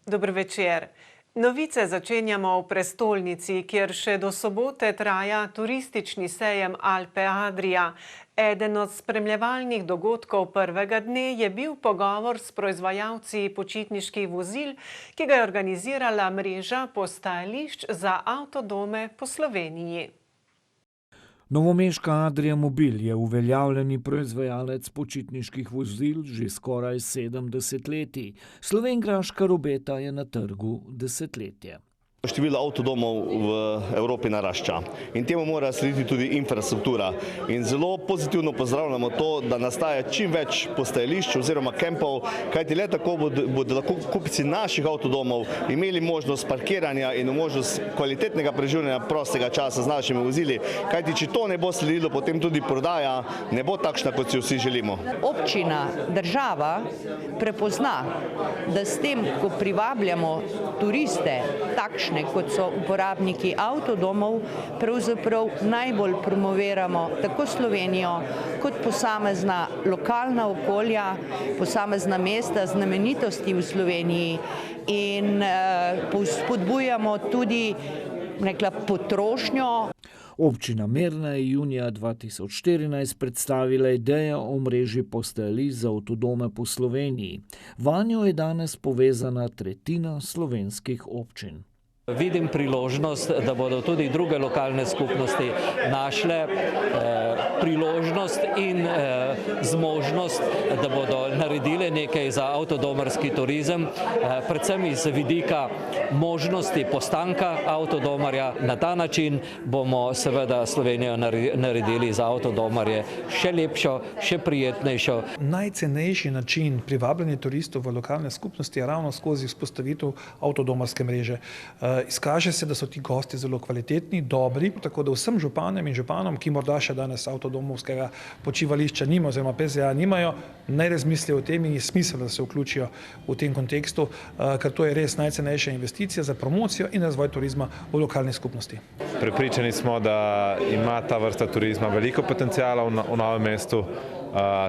Dober večer. Novice začenjamo v prestolnici, kjer še do sobote traja turistični sejem Alpe Adria. Eden od spremljevalnih dogodkov prvega dne je bil pogovor s proizvajalci počitniških vozil, ki ga je organizirala mreža postajališč za avtodome po Sloveniji. Novomeška Adria Mobil je uveljavljeni proizvajalec počitniških vozil že skoraj 7 desetletij. Slovenjgraška Robeta je na trgu desetletje. Število avtodomov v Evropi narašča in temu mora slediti tudi infrastruktura. In zelo pozitivno pozdravljamo to, da nastaja čim več postajališč oziroma kempov, kajti le tako bodo lahko kupci naših avtodomov imeli možnost parkiranja in možnost kvalitetnega preživljanja prostega časa z našimi vozili, kajti če to ne bo sledilo, potem tudi prodaja ne bo takšna, kot si vsi želimo. Občina, država prepozna, da s tem, ko privabljamo turiste, takšne kot so uporabniki avtodomov, pravzaprav najbolj promoviramo tako Slovenijo kot posamezna lokalna okolja, posamezna mesta, znamenitosti v Sloveniji in spodbujamo tudi potrošnjo. Občina Mirna je junija 2014 predstavila idejo o mreži postajališč za avtodome po Sloveniji. Vanjo je danes povezana tretjina slovenskih občin. Vidim priložnost, da bodo tudi druge lokalne skupnosti našle priložnost in zmožnost, da bodo naredile nekaj za avtodomarski turizem, predvsem iz vidika možnosti postanka avtodomarja. Na ta način bomo seveda Slovenijo naredili za avtodomarje še lepšo, še prijetnejšo. Najcenejši način privabljanja turistov v lokalne skupnosti je ravno skozi vzpostavitev avtodomarske mreže. Izkaže se, da so ti gosti zelo kvalitetni, dobri, tako da vsem županom in županom, ki morda še danes avtodomovskega počivališča nimajo oziroma PZA nimajo, naj razmislijo o tem in je smisel, da se vključijo v tem kontekstu, ker to je res najcenejša investicija za promocijo in razvoj turizma v lokalni skupnosti. Prepričani smo, da ima ta vrsta turizma veliko potenciala v Novem mestu.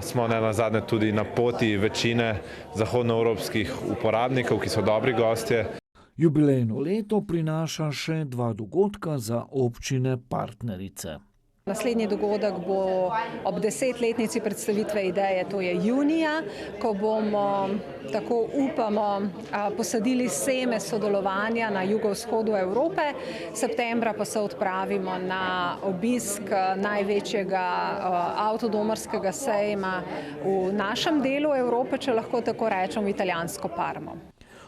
Smo nenazadnje tudi na poti večine zahodnoevropskih uporabnikov, ki so dobri gostje. Jubilejno leto prinaša še 2 dogodka za občine partnerice. Naslednji dogodek bo ob 10-letnici predstavitve ideje, to je junija, ko bomo, tako upamo, posadili seme sodelovanja na jugovzhodu Evrope. Septembra pa se odpravimo na obisk največjega avtodomarskega sejma v našem delu Evrope, če lahko tako rečem, italijansko Parmo.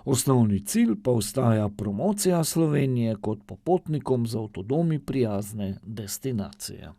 Osnovni cilj pa ostaja promocija Slovenije kot popotnikom z avtodomi prijazne destinacije.